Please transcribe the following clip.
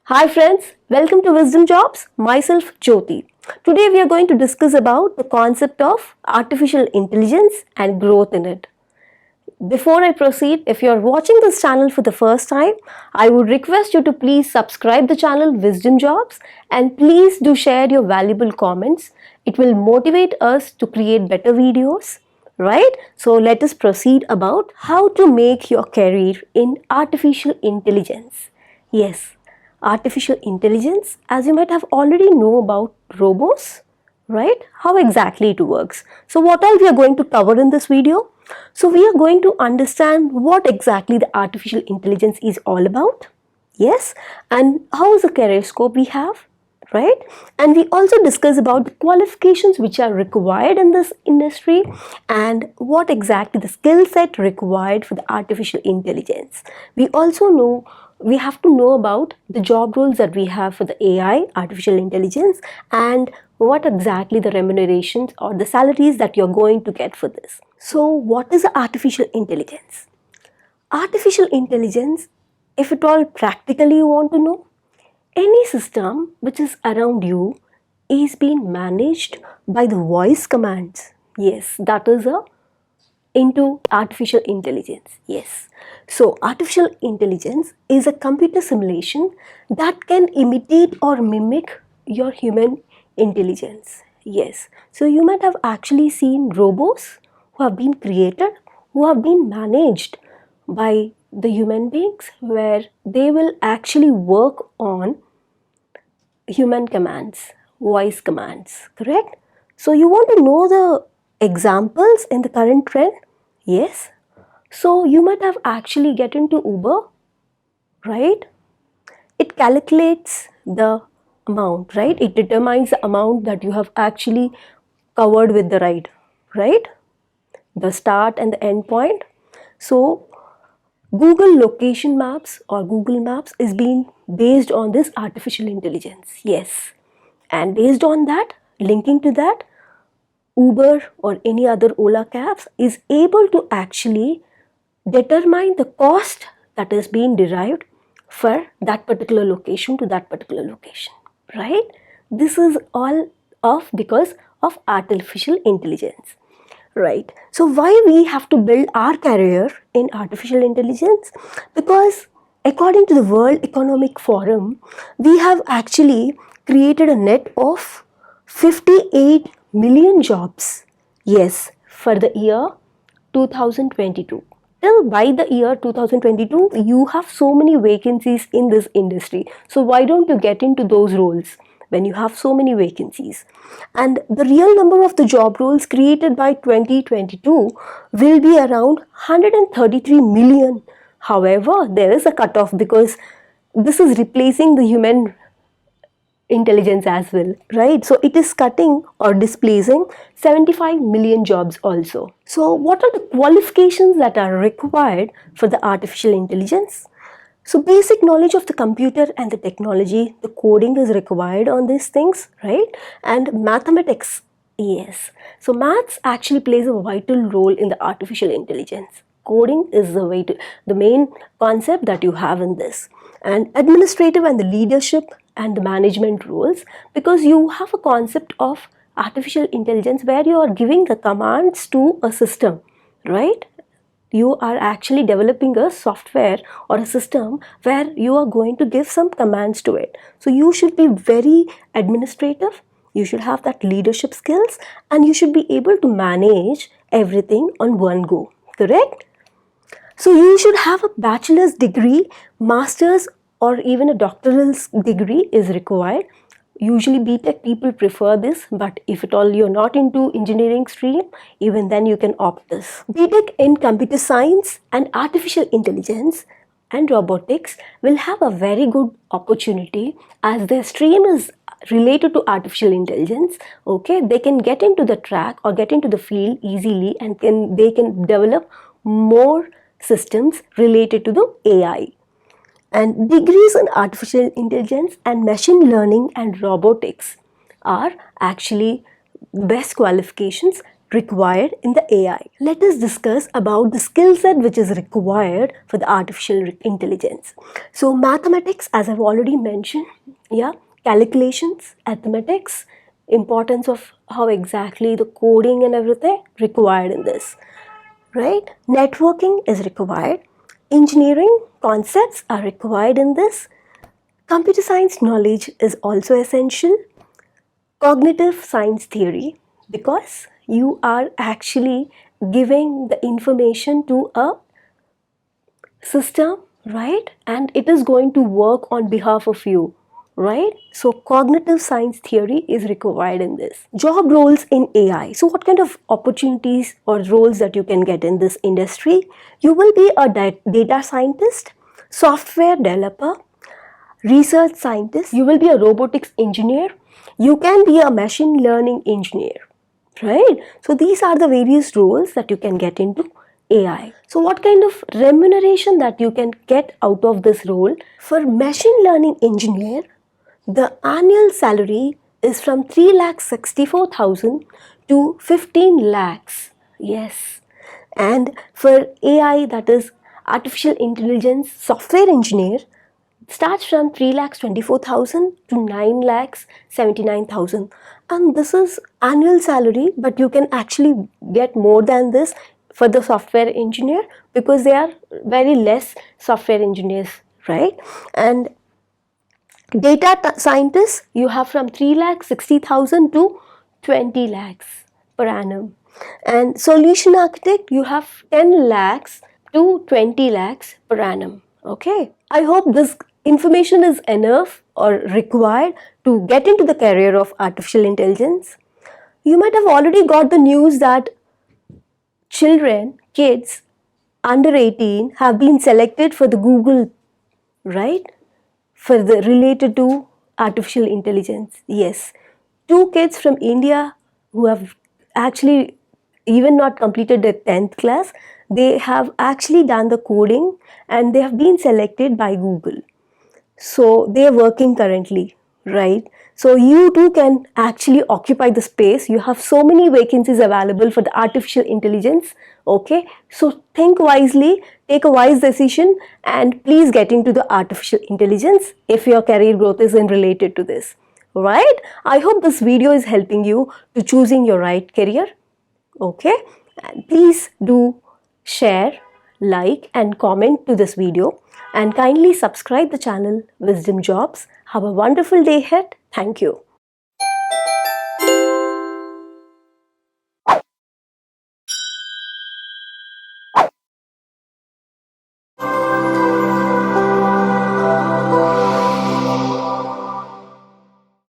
Hi friends, welcome to Wisdom Jobs. Myself Jyoti. Today we are going to discuss about the concept of artificial intelligence and growth in it. Before I proceed, if you are watching this channel for the first time, I would request you to please subscribe the channel Wisdom Jobs and please do share your valuable comments. It will motivate us to create better videos, right? So let us proceed about how to make your career in artificial intelligence. Yes, artificial intelligence, as you might have already know about robots, right? How exactly it works. So what all we are going to cover in this video? So we are going to understand what exactly the artificial intelligence is all about. Yes, and how is the career scope we have, right? And we also discuss about the qualifications which are required in this industry and what exactly the skill set required for the artificial intelligence. We also know we have to know about the job roles that we have for the AI, artificial intelligence, and what exactly the remunerations or the salaries that you're going to get for this. So what is artificial intelligence? Artificial intelligence, if at all practically you want to know, any system which is around you is being managed by the voice commands. Yes, that is into artificial intelligence. Yes. So artificial intelligence is a computer simulation that can imitate or mimic your human intelligence. Yes. So you might have actually seen robots who have been created, who have been managed by the human beings, where they will actually work on human commands, voice commands, correct? So you want to know the examples in the current trend? Yes. So you might have actually get into Uber, right? It calculates the amount, right? It determines the amount that you have actually covered with the ride, right? The start and the end point. So Google location maps or Google Maps is being based on this artificial intelligence. Yes. And based on that, linking to that, Uber or any other Ola cabs is able to actually determine the cost that is being derived for that particular location to that particular location, right? This is all of because of artificial intelligence, right? So why we have to build our career in artificial intelligence? Because according to the World Economic Forum, we have actually created a net of 58 million jobs, yes, for the year 2022. Till by the year 2022, you have so many vacancies in this industry. So why don't you get into those roles when you have so many vacancies? And the real number of the job roles created by 2022 will be around 133 million. However, there is a cutoff because this is replacing the human intelligence as well, right? So it is cutting or displacing 75 million jobs also. So what are the qualifications that are required for the artificial intelligence? So basic knowledge of the computer and the technology, the coding is required on these things, right? And mathematics, yes. So maths actually plays a vital role in the artificial intelligence. Coding is the main concept that you have in this. And administrative and the leadership and the management roles, because you have a concept of artificial intelligence where you are giving the commands to a system, right? You are actually developing a software or a system where you are going to give some commands to it. So you should be very administrative, you should have that leadership skills, and you should be able to manage everything on one go, correct? So you should have a bachelor's degree, master's, or even a doctoral degree is required. Usually BTech people prefer this, but if at all you're not into engineering stream, even then you can opt this. BTech in computer science and artificial intelligence and robotics will have a very good opportunity as their stream is related to artificial intelligence. Okay, they can get into the track or get into the field easily, and they can develop more systems related to the AI. And degrees in artificial intelligence and machine learning and robotics are actually best qualifications required in the AI. Let us discuss about the skill set which is required for the artificial intelligence. So mathematics, as I've already mentioned, calculations, arithmetics, importance of how exactly the coding and everything required in this, right? Networking is required. Engineering concepts are required in this. Computer science knowledge is also essential. Cognitive science theory, because you are actually giving the information to a system, right? And it is going to work on behalf of you, right? So cognitive science theory is required in this. Job roles in AI. So what kind of opportunities or roles that you can get in this industry? You will be a data scientist, software developer, research scientist, you will be a robotics engineer, you can be a machine learning engineer, right? So these are the various roles that you can get into AI. So what kind of remuneration that you can get out of this role? For machine learning engineer, the annual salary is from 3,64,000 to 15 lakhs. Yes. And for AI, that is artificial intelligence software engineer, starts from 3,24,000 to 9,79,000, and this is annual salary, but you can actually get more than this for the software engineer because they are very less software engineers, right? And data scientists, you have from 3,60,000 to 20 lakhs per annum, and solution architect, you have 10 lakhs to 20 lakhs per annum. Okay, I hope this information is enough or required to get into the career of artificial intelligence. You might have already got the news that kids under 18 have been selected for the Google, right? For the related to artificial intelligence. Yes, 2 kids from India who have actually even not completed the 10th class, they have actually done the coding and they have been selected by Google. So they are working currently, right? So you too can actually occupy the space. You have so many vacancies available for the artificial intelligence. Okay, so think wisely, take a wise decision, and please get into the artificial intelligence if your career growth is in related to this. Right? I hope this video is helping you to choosing your right career. Okay, and please do share, like and comment to this video, and kindly subscribe the channel Wisdom Jobs. Have a wonderful day ahead. Thank you.